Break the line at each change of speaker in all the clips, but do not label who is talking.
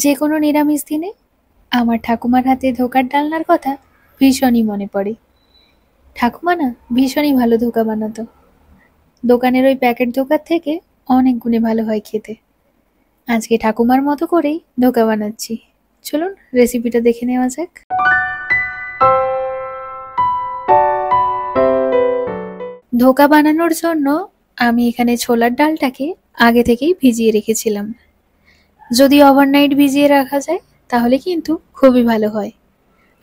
যে কোনো নিরামিষ দিনে আমার ঠাকুমার হাতে ধোকার ডালনার কথা ভীষণই মনে পড়ে। ঠাকুমা না ভীষণই ভালো ধোকা বানাতো। দোকানের ওই প্যাকেট ধোকার থেকে অনেক গুণে ভালো হয় খেতে। আজকে ঠাকুমার মতো করেই ধোকা বানাচ্ছি। চলুন রেসিপিটা দেখে নেওয়া যাক। ধোকা বানানোর জন্য আমি এখানে ছোলার ডালটাকে আগে থেকেই ভিজিয়ে রেখেছিলাম। যদি ওভারনাইট ভিজিয়ে রাখা যায় তাহলে কিন্তু খুবই ভালো হয়,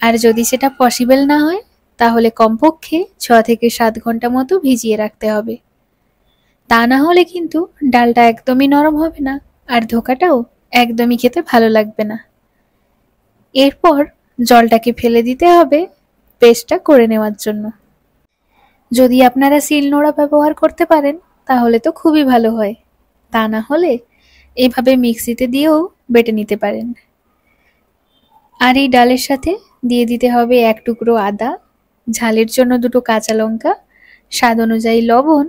আর যদি সেটা পসিবল না হয় তাহলে কমপক্ষে 6 থেকে 7 ঘন্টা মতো ভিজিয়ে রাখতে হবে। তা না হলে কিন্তু ডালটা একদমই নরম হবে না, আর ধোকাটাও একদমই খেতে ভালো লাগবে না। এরপর জলটাকে ফেলে দিতে হবে পেস্টটা করে নেওয়ার জন্য। যদি আপনারা শিলনোড়া ব্যবহার করতে পারেন তাহলে তো খুবই ভালো হয়, তা না হলে এভাবে মিক্সিতে দিয়েও বেটে নিতে পারেন। আর এই ডালের সাথে দিয়ে দিতে হবে 1 টুকরো আদা, ঝালের জন্য 2টো কাঁচা লঙ্কা, স্বাদ অনুযায়ী লবণ,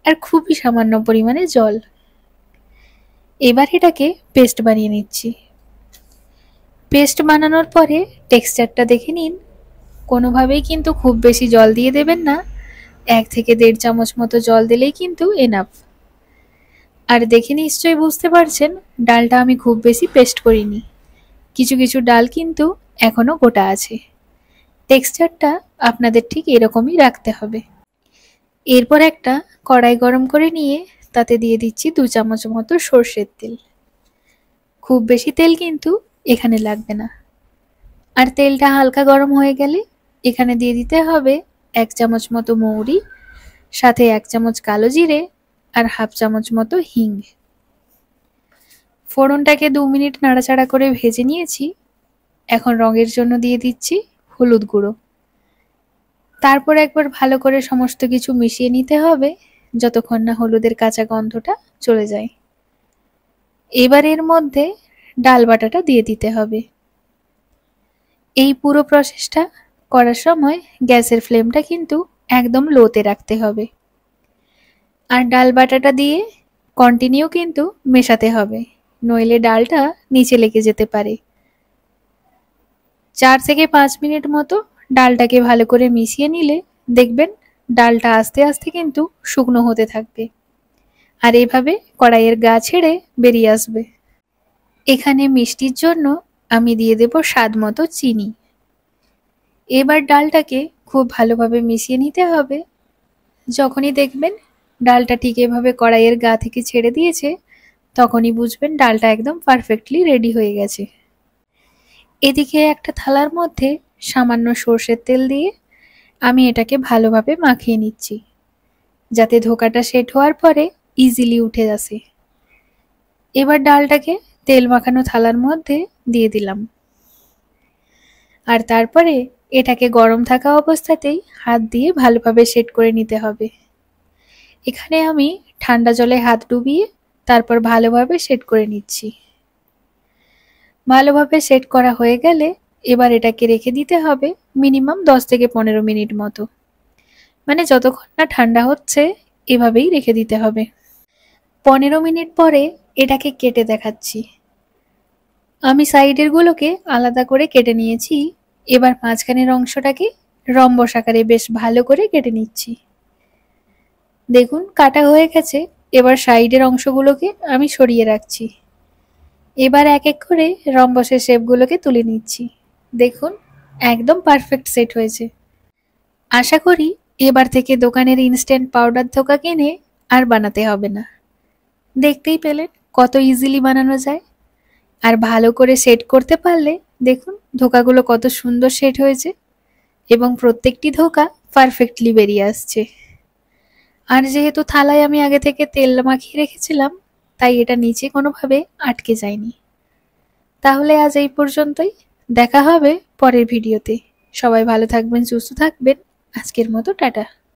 আর খুবই সামান্য পরিমাণে জল। এবার এটাকে পেস্ট বানিয়ে নিচ্ছি। পেস্ট বানানোর পরে টেক্সচারটা দেখে নিন। কোনোভাবেই কিন্তু খুব বেশি জল দিয়ে দেবেন না, 1 থেকে 1.5 চামচ মতো জল দিলেই কিন্তু এনাফ। আর দেখে নিশ্চয়ই বুঝতে পারছেন ডালটা আমি খুব বেশি পেস্ট করিনি, কিছু কিছু ডাল কিন্তু এখনো গোটা আছে। টেক্সচারটা আপনাদের ঠিক এরকমই রাখতে হবে। এরপর একটা কড়াই গরম করে নিয়ে তাতে দিয়ে দিচ্ছি 2 চামচ মতো সর্ষের তেল। খুব বেশি তেল কিন্তু এখানে লাগবে না। আর তেলটা হালকা গরম হয়ে গেলে এখানে দিয়ে দিতে হবে 1 চামচ মতো মৌরি, সাথে 1 চামচ কালো জিরে, আর হাফ চামচ মতো হিং। ফোড়নটাকে 2 মিনিট নাড়াচাড়া করে ভেজে নিয়েছি। এখন রঙের জন্য দিয়ে দিচ্ছি হলুদ গুঁড়ো। তারপর একবার ভালো করে সমস্ত কিছু মিশিয়ে নিতে হবে যতক্ষণ না হলুদের কাঁচা গন্ধটা চলে যায়। এবার এর মধ্যে ডাল বাটাটা দিয়ে দিতে হবে। এই পুরো প্রসেসটা করার সময় গ্যাসের ফ্লেমটা কিন্তু একদম লোতে রাখতে হবে। আর ডাল বাটাটা দিয়ে কন্টিনিউ কিন্তু মেশাতে হবে, নইলে ডালটা নিচে লেগে যেতে পারে। 4 থেকে 5 মিনিট মতো ডালটাকে ভালো করে মিশিয়ে নিলে দেখবেন ডালটা আস্তে আস্তে কিন্তু শুকনো হতে থাকবে, আর এইভাবে কড়াইয়ের গা ছেড়ে বেরিয়ে আসবে। এখানে মিষ্টির জন্য আমি দিয়ে দেব স্বাদ মতো চিনি। এবার ডালটাকে খুব ভালোভাবে মিশিয়ে নিতে হবে। যখনই দেখবেন ডালটা ঠিক এভাবে কড়াইয়ের গা থেকে ছেড়ে দিয়েছে তখনই বুঝবেন ডালটা একদম পারফেক্টলি রেডি হয়ে গেছে। এদিকে একটা থালার মধ্যে সামান্য সর্ষের তেল দিয়ে আমি এটাকে ভালোভাবে মাখিয়ে নিচ্ছি, যাতে ধোকাটা সেট হওয়ার পরে ইজিলি উঠে আসে। এবার ডালটাকে তেল মাখানো থালার মধ্যে দিয়ে দিলাম, আর তারপরে এটাকে গরম থাকা অবস্থাতেই হাত দিয়ে ভালোভাবে সেট করে নিতে হবে। এখানে আমি ঠান্ডা জলে হাত ডুবিয়ে তারপর ভালোভাবে সেট করে নিচ্ছি। ভালোভাবে সেট করা হয়ে গেলে এবার এটাকে রেখে দিতে হবে মিনিমাম 10 থেকে 15 মিনিট মতো, মানে যতক্ষণ না ঠান্ডা হচ্ছে এভাবেই রেখে দিতে হবে। 15 মিনিট পরে এটাকে কেটে দেখাচ্ছি। আমি সাইডের গুলোকে আলাদা করে কেটে নিয়েছি। এবার মাঝখানের অংশটাকে রম্বস আকারে বেশ ভালো করে কেটে নিচ্ছি। দেখুন কাটা হয়ে গেছে। এবার সাইডের অংশগুলোকে আমি সরিয়ে রাখছি। এবার এক এক করে রম্বসের শেপগুলোকে তুলে নিচ্ছি। দেখুন একদম পারফেক্ট সেট হয়েছে। আশা করি এবার থেকে দোকানের ইনস্ট্যান্ট পাউডার ধোকা কিনে আর বানাতে হবে না। দেখতেই পেলেন কত ইজিলি বানানো যায়। আর ভালো করে সেট করতে পারলে দেখুন ধোকাগুলো কত সুন্দর সেট হয়েছে, এবং প্রত্যেকটি ধোকা পারফেক্টলি বেরিয়ে আসছে। আর যেহেতু থালায় আমি আগে থেকে তেল মাখিয়ে রেখেছিলাম তাই এটা নিচে কোনোভাবে আটকে যায়নি। তাহলে আজ এই পর্যন্তই। দেখা হবে পরের ভিডিওতে। সবাই ভালো থাকবেন, সুস্থ থাকবেন। আজকের মতো টাটা।